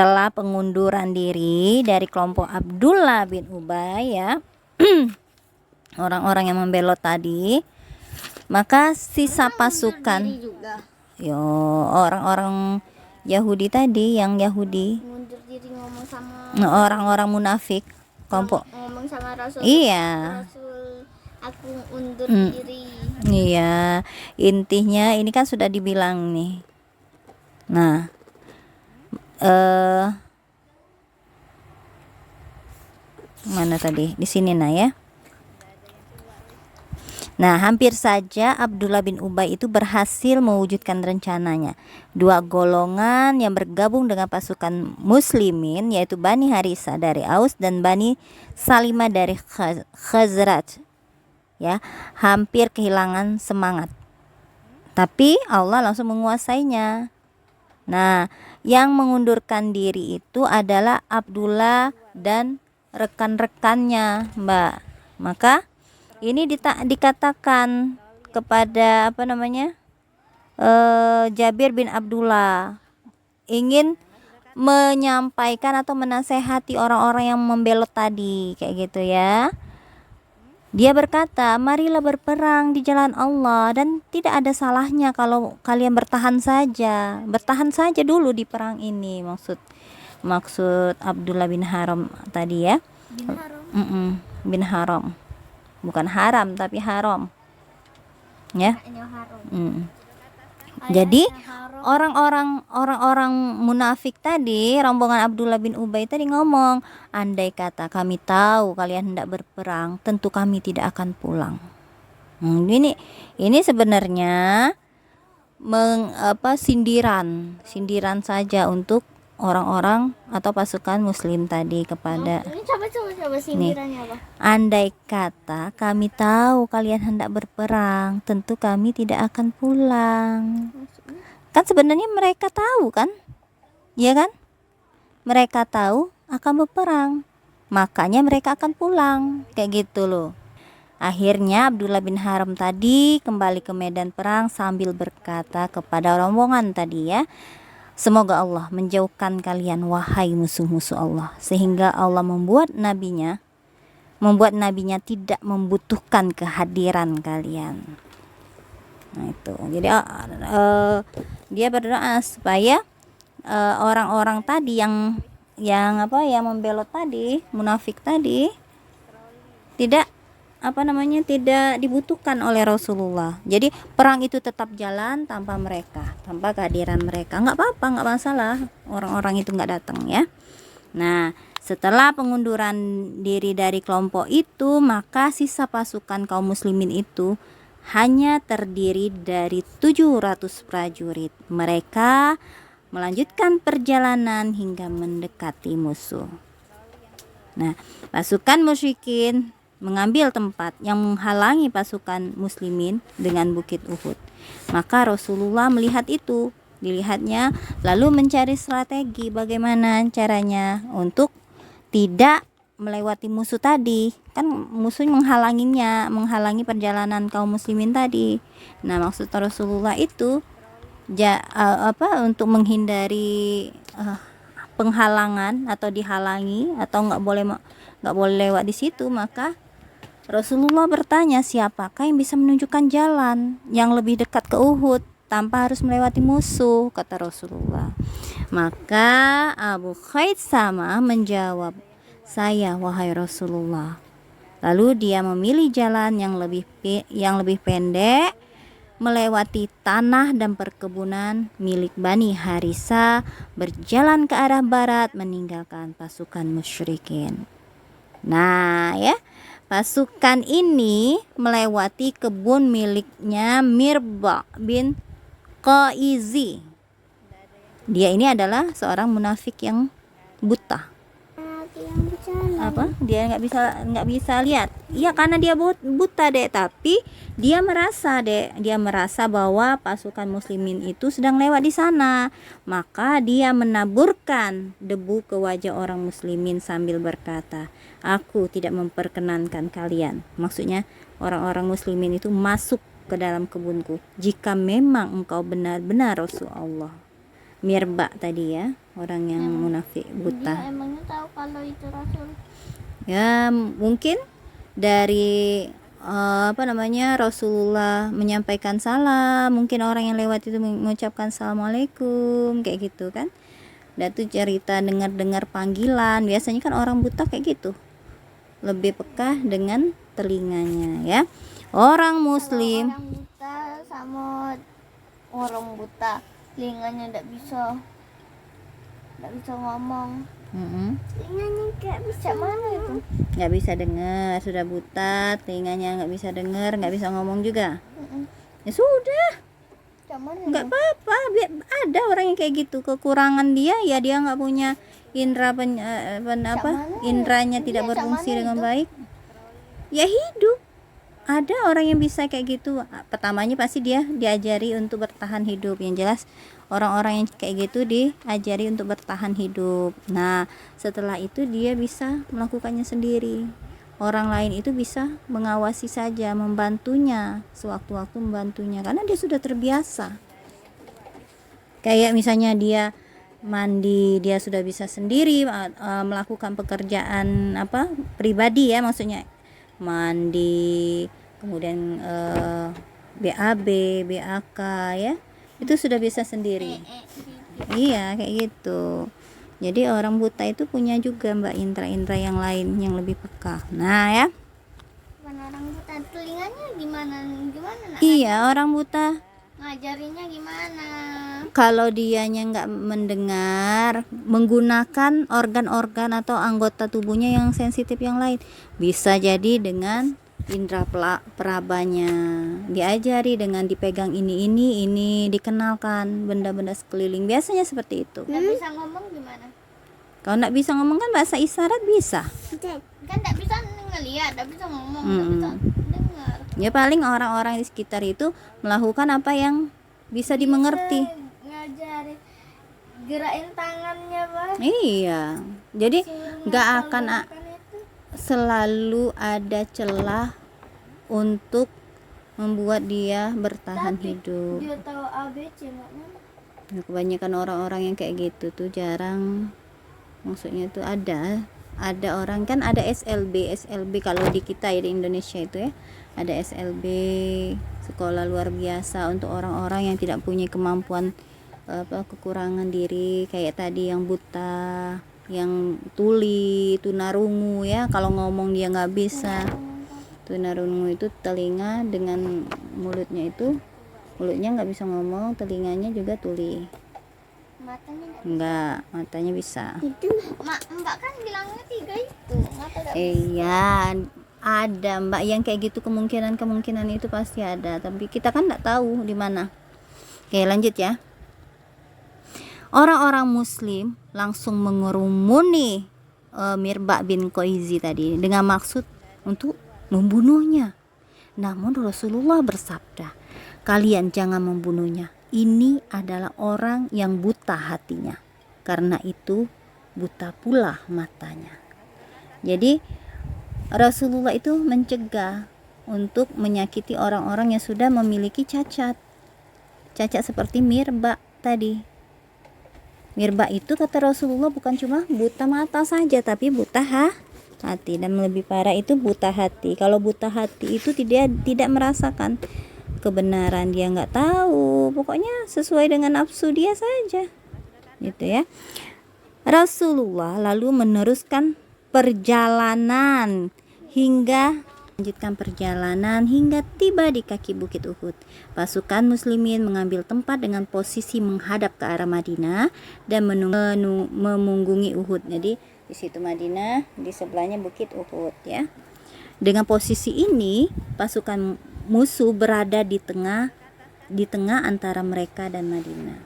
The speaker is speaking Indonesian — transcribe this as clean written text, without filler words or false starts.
setelah pengunduran diri dari kelompok Abdullah bin Ubay ya, orang-orang yang membelot tadi, maka sisa pasukan orang-orang Yahudi tadi, yang Yahudi, mundur diri ngomong sama orang-orang munafik, kelompok ngomong sama Rasul. iya Rasul, aku undur diri. iya, intinya ini kan sudah dibilang nih. Nah, mana tadi? Di sini nah ya. Nah, hampir saja Abdullah bin Ubay itu berhasil mewujudkan rencananya. Dua golongan yang bergabung dengan pasukan muslimin, yaitu Bani Harisa dari Aus dan Bani Salimah dari Khazraj, ya, hampir kehilangan semangat. Tapi Allah langsung menguasainya. Nah, yang mengundurkan diri itu adalah Abdullah dan rekan-rekannya, Mbak. Maka ini dikatakan kepada Jabir bin Abdullah, ingin menyampaikan atau menasehati orang-orang yang membelot tadi, kayak gitu ya. Dia berkata, marilah berperang di jalan Allah, dan tidak ada salahnya kalau kalian bertahan saja dulu di perang ini. Maksud Abdullah bin Haram tadi ya. Bin Haram, bukan haram tapi haram ya. Jadi orang-orang munafik tadi, rombongan Abdullah bin Ubay tadi ngomong, andai kata kami tahu kalian hendak berperang, tentu kami tidak akan pulang. Ini sebenarnya sindiran saja untuk orang-orang atau pasukan muslim tadi kepada Ini coba sindirannya apa? andai kata kami tahu kalian hendak berperang, tentu kami tidak akan pulang. Kan sebenarnya mereka tahu kan, ya kan? Mereka tahu akan berperang, makanya mereka akan pulang, kayak gitu loh. Akhirnya Abdullah bin Haram tadi kembali ke medan perang sambil berkata kepada rombongan tadi ya, semoga Allah menjauhkan kalian wahai musuh-musuh Allah, sehingga Allah membuat nabinya tidak membutuhkan kehadiran kalian. Nah itu, jadi dia berdoa supaya orang-orang tadi yang membelot tadi, munafik tadi, tidak dibutuhkan oleh Rasulullah. Jadi perang itu tetap jalan tanpa mereka, tanpa kehadiran mereka. Nggak apa-apa, nggak masalah orang-orang itu nggak datang ya. Nah, setelah pengunduran diri dari kelompok itu, maka sisa pasukan kaum muslimin itu hanya terdiri dari 700 prajurit. Mereka melanjutkan perjalanan hingga mendekati musuh. Nah, pasukan musyrikin mengambil tempat yang menghalangi pasukan muslimin dengan bukit Uhud. Maka Rasulullah melihat itu, dilihatnya, lalu mencari strategi bagaimana caranya untuk tidak melewati musuh tadi. Kan musuh menghalangi perjalanan kaum muslimin tadi. Nah, maksud Rasulullah itu untuk menghindari penghalangan atau dihalangi atau nggak boleh lewat di situ, maka Rasulullah bertanya, siapakah yang bisa menunjukkan jalan yang lebih dekat ke Uhud tanpa harus melewati musuh, kata Rasulullah. Maka Abu Khaissamah menjawab, saya wahai Rasulullah. Lalu dia memilih jalan yang lebih pendek, melewati tanah dan perkebunan milik Bani Harisa, berjalan ke arah barat meninggalkan pasukan musyrikin. Nah ya, pasukan ini melewati kebun miliknya Mirba bin Qaizi. Dia ini adalah seorang munafik yang buta. Dia nggak bisa lihat. Iya, karena dia buta dek. Tapi dia merasa bahwa pasukan muslimin itu sedang lewat di sana. Maka dia menaburkan debu ke wajah orang muslimin sambil berkata, aku tidak memperkenankan kalian, maksudnya orang-orang muslimin itu masuk ke dalam kebunku jika memang engkau benar-benar Rasulullah. Mirba tadi ya, orang yang munafik Dia buta. emangnya tahu kalau itu Rasul. Ya mungkin dari Rasulullah menyampaikan salam, mungkin orang yang lewat itu mengucapkan assalamualaikum kayak gitu kan. Dan tuh cerita dengar-dengar panggilan, biasanya kan orang buta kayak gitu, lebih peka dengan telinganya ya. Orang muslim Orang buta sama orang buta telinganya tidak bisa ngomong. Telinganya nggak bisa mana itu? nggak bisa dengar, sudah buta, telinganya nggak bisa dengar, nggak bisa ngomong juga. Ya sudah, Mana nggak apa-apa. Ada orang yang kayak gitu, kekurangan dia ya, dia nggak punya indera indranya tidak berfungsi dengan baik, ya hidup. Ada orang yang bisa kayak gitu. Pertamanya pasti dia diajari untuk bertahan hidup. Yang jelas orang-orang yang kayak gitu diajari untuk bertahan hidup. Nah setelah itu dia bisa melakukannya sendiri. Orang lain itu bisa mengawasi saja, membantunya sewaktu-waktu, membantunya karena dia sudah terbiasa. Kayak misalnya dia mandi, dia sudah bisa sendiri melakukan pekerjaan pribadi ya, maksudnya mandi, kemudian BAB, BAK ya, itu sudah bisa sendiri. Iya kayak gitu. Jadi orang buta itu punya juga mbak indra-indra yang lain yang lebih peka. Nah ya, Bukan orang buta, telinganya gimana nak? iya orang buta Ngajarinya gimana? kalau dianya nggak mendengar, menggunakan organ-organ atau anggota tubuhnya yang sensitif yang lain, bisa jadi dengan indera perabanya, diajari dengan dipegang ini dikenalkan benda-benda sekeliling, biasanya seperti itu. Nggak bisa ngomong gimana? Kalau nggak bisa ngomong kan bahasa isyarat bisa. Kan nggak bisa ngelihat, nggak bisa ngomong, nggak bisa dengar. Ya paling orang-orang di sekitar itu melakukan apa yang bisa dimengerti. Ngajarin gerakin tangannya, Pak. Iya, jadi nggak akan Makan itu. selalu ada celah untuk membuat dia bertahan hidup. Dia tahu ABC maknya. Nah, kebanyakan orang-orang yang kayak gitu tuh jarang, maksudnya tuh ada orang kan, ada SLB kalau di kita ya, di Indonesia itu ya, ada SLB, sekolah luar biasa untuk orang-orang yang tidak punya kemampuan kekurangan diri, kayak tadi yang buta, yang tuli, tunarungu ya, kalau ngomong dia nggak bisa. Tunarungu itu telinga dengan mulutnya nggak bisa ngomong, telinganya juga tuli. Matanya Enggak, matanya bisa. itu. Mbak kan bilangnya 3 itu. Mata nggak Iya, ada mbak yang kayak gitu, kemungkinan itu pasti ada, tapi kita kan nggak tahu di mana. Oke lanjut ya. Orang-orang muslim langsung mengerumuni Mirba bin Koizi tadi dengan maksud untuk membunuhnya. Namun Rasulullah bersabda, kalian jangan membunuhnya. Ini adalah orang yang buta hatinya, karena itu buta pula matanya. Jadi Rasulullah itu mencegah untuk menyakiti orang-orang yang sudah memiliki cacat seperti Mirba tadi. Mirba itu kata Rasulullah bukan cuma buta mata saja, tapi buta hati, dan lebih parah itu buta hati. Kalau buta hati itu tidak merasakan kebenaran, dia nggak tahu, pokoknya sesuai dengan nafsu dia saja, gitu ya. Rasulullah lalu meneruskan perjalanan hingga tiba di kaki bukit Uhud. Pasukan muslimin mengambil tempat dengan posisi menghadap ke arah Madinah dan memunggungi Uhud. Jadi di situ Madinah, di sebelahnya bukit Uhud ya. Dengan posisi ini pasukan musuh berada di tengah antara mereka dan Madinah.